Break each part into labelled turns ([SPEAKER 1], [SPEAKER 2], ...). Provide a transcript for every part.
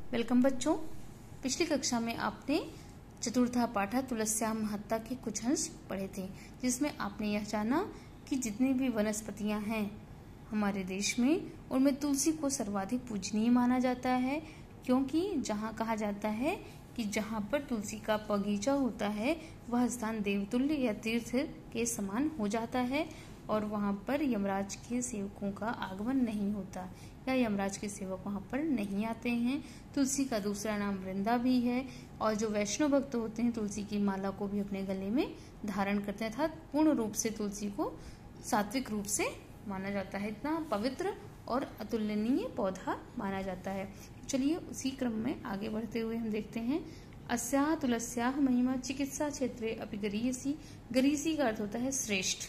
[SPEAKER 1] Welcome बच्चों। पिछली कक्षा में आपने चतुर्था पाठा तुलस्या महत्ता के कुछ अंश पढ़े थे, जिसमें आपने यह जाना कि जितनी भी वनस्पतियां हैं हमारे देश में, उनमें तुलसी को सर्वाधिक पूजनीय माना जाता है, क्योंकि जहाँ कहा जाता है कि जहाँ पर तुलसी का बगीचा होता है वह स्थान देवतुल्य या तीर्थ के समान हो जाता है और वहाँ पर यमराज के सेवकों का आगमन नहीं होता या यमराज के सेवक वहाँ पर नहीं आते हैं। तुलसी का दूसरा नाम वृंदा भी है और जो वैष्णव भक्त होते हैं तुलसी की माला को भी अपने गले में धारण करते हैं, अर्थात पूर्ण रूप से तुलसी को सात्विक रूप से माना जाता है। इतना पवित्र और अतुलनीय पौधा माना जाता है। चलिए उसी क्रम में आगे बढ़ते हुए हम देखते हैं। अस्याः तुलस्याः महिमा चिकित्सा क्षेत्रे अपि गरीयसी। गरीयसी का अर्थ होता है श्रेष्ठ।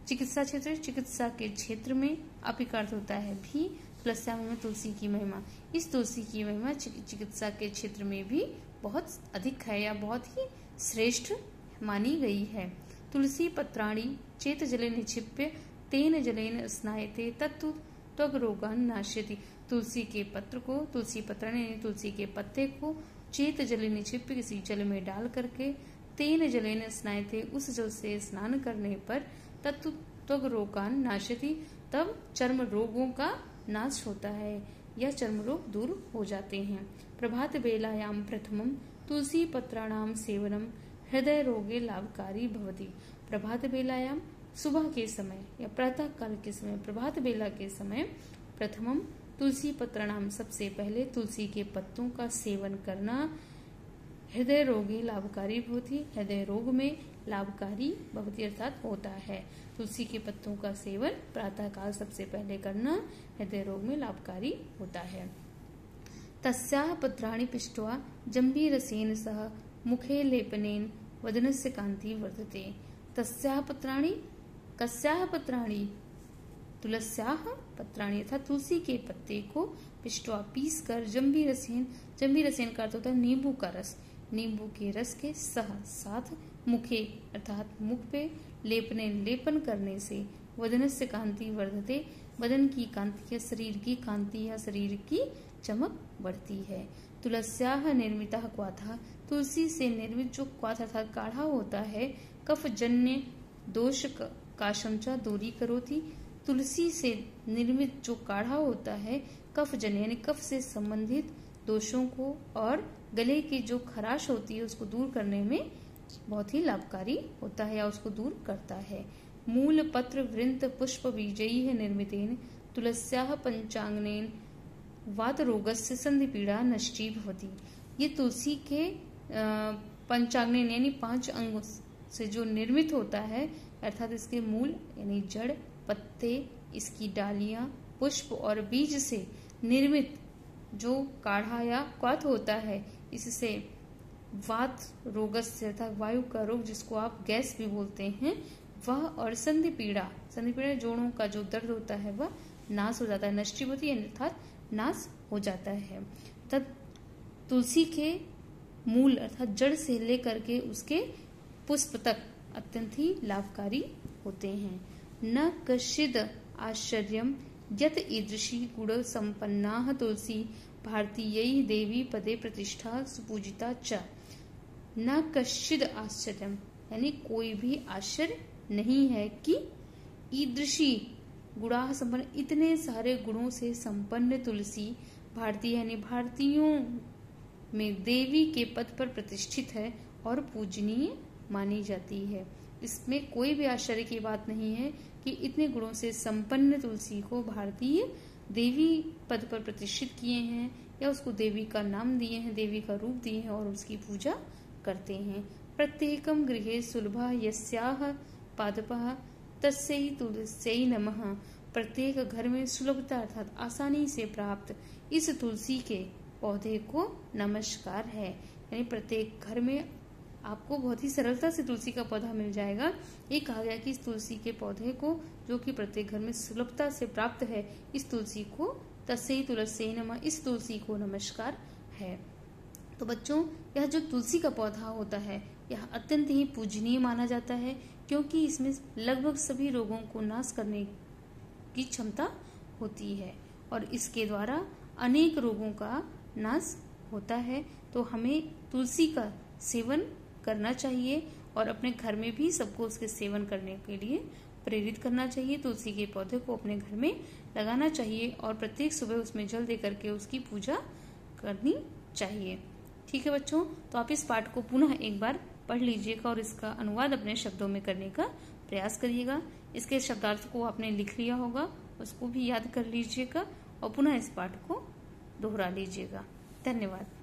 [SPEAKER 1] चिकित्सा क्षेत्र, चिकित्सा के क्षेत्र में, अपि का अर्थ होता है भी, तुलस्या में तुलसी की महिमा, इस तुलसी की महिमा चिकित्सा के क्षेत्र में भी बहुत अधिक है या बहुत ही श्रेष्ठ मानी गई है। तुलसी पत्राणि चेत जले निक्षिप्य तेन जलेन स्नायते तत्तु त्वग रोगान नाश्यति। तुलसी के पत्र को, तुलसी पत्राणि तुलसी के पत्ते को चेत जले निक्षिप्य किसी जल में डाल करके तेन जलेन स्नायते उस जल से स्नान करने पर तत्तु त्वग रोगान नाश्यति, तब चर्म रोगों का नाश होता है या चर्म रोग दूर हो जाते हैं। प्रभात बेलायाम प्रथमम तुलसी पत्राणाम सेवनम हृदय रोगे लाभकारी भवति। प्रभात बेलायाम सुबह के समय या प्रातः काल के समय, प्रभात बेला के समय प्रथमम तुलसी पत्राणाम सबसे पहले तुलसी के पत्तों का सेवन करना हृदय रोगे लाभकारी भवति, हृदय रोग में लाभकारी भवति अर्थात होता है। तुलसी के पत्तों का सेवन प्रातः काल सबसे पहले करना हृदय रोग में लाभकारी होता है। तस्याः पत्राणि पिष्ट्वा जंबीरसेन सह मुखे लेपनेन वदनस्य कांति वर्धते। तस्याः पत्राणि, कस्याः पत्राणि, तुलस्याः पत्राणि अर्थात तुलसी के पत्ते को पिष्ट्वा पीस कर जंबीरसेन, जंबीरसेन का अर्थ होता है नींबू का रस, नींबू के रस के साथ मुखे अर्थात मुख पे लेपने लेपन करने से वदनस्य कांति वर्धते, बदन की कांति या शरीर की कांति या शरीर की चमक बढ़ती है। तुलस्याः निर्मितः क्वाथः, तुलसी से निर्मित जो क्वाथ अर्थात काढ़ा होता है कफ जन्य दोष काशं च दूरी करोति। तुलसी से निर्मित जो काढ़ा होता है कफ जन्य यानी कफ से संबंधित दोषों को और गले की जो खराश होती है उसको दूर करने में बहुत ही लाभकारी होता है या उसको दूर करता है। मूल पत्र वृंत पुष्प बीजैः निर्मितेन तुलस्याः पंचांगनेन वात रोगस्य संधि पीड़ा नष्टी भवति। ये तुलसी के पंचांगनेन यानी 5 अंग से जो निर्मित होता है, अर्थात इसके मूल यानी जड़, पत्ते, इसकी डालियां, पुष्प और बीज से निर्मित जो काढ़ा या क्वाथ होता है, इससे वात रोगस्य अर्थात वायु का रोग जिसको आप गैस भी बोलते हैं वह, और संधि पीड़ा, संधि पीड़ा जोड़ों का जो दर्द होता है वह नाश हो जाता है, नष्टि होती है अर्थात नाश हो जाता है। तब तुलसी के मूल अर्थात जड़ से लेकर के उसके पुष्प तक अत्यंत ही लाभकारी होते हैं। न कश्चिद आश्चर्यम यत ईदृशी गुण संपन्ना तुलसी भारतीय देवी पदे प्रतिष्ठा सुपूजिता च। न कश्चिद आश्चर्यम यानी कोई भी आश्चर्य नहीं है कि ईदृशी गुणा संपन्न इतने सारे गुणों से संपन्न तुलसी भारतीय यानी भारतीयों में देवी के पद पर प्रतिष्ठित है और पूजनीय मानी जाती है। इसमें कोई भी आश्चर्य की बात नहीं है कि इतने गुणों से संपन्न तुलसी को भारतीय देवी पद पर प्रतिष्ठित किए हैं या उसको देवी का नाम दिए हैं, देवी का रूप दिए हैं और उसकी पूजा करते हैं। प्रत्येकम गृहे सुलभा यस्याः पादपः तस्यै तुलस्यै नमः। प्रत्येक घर में सुलभता अर्थात आसानी से प्राप्त इस तुलसी के पौधे को नमस्कार है। यानी प्रत्येक घर में आपको बहुत ही सरलता से तुलसी का पौधा मिल जाएगा। ये कहा गया कि इस तुलसी के पौधे को जो कि प्रत्येक घर में सुलभता से प्राप्त है, इस तुलसी को तस्यै तुलस्यै नमः, इस तुलसी को नमस्कार है। तो बच्चों, यह जो तुलसी का पौधा होता है यह अत्यंत ही पूजनीय माना जाता है, क्योंकि इसमें लगभग सभी रोगों को नाश करने की क्षमता होती है और इसके द्वारा अनेक रोगों का नाश होता है। तो हमें तुलसी का सेवन करना चाहिए और अपने घर में भी सबको उसके सेवन करने के लिए प्रेरित करना चाहिए। तुलसी के पौधे को अपने घर में लगाना चाहिए और प्रत्येक सुबह उसमें जल दे करके उसकी पूजा करनी चाहिए। ठीक है बच्चों, तो आप इस पाठ को पुनः एक बार पढ़ लीजिएगा और इसका अनुवाद अपने शब्दों में करने का प्रयास करिएगा। इसके शब्दार्थ को आपने लिख लिया होगा, उसको भी याद कर लीजिएगा और पुनः इस पाठ को दोहरा लीजिएगा। धन्यवाद।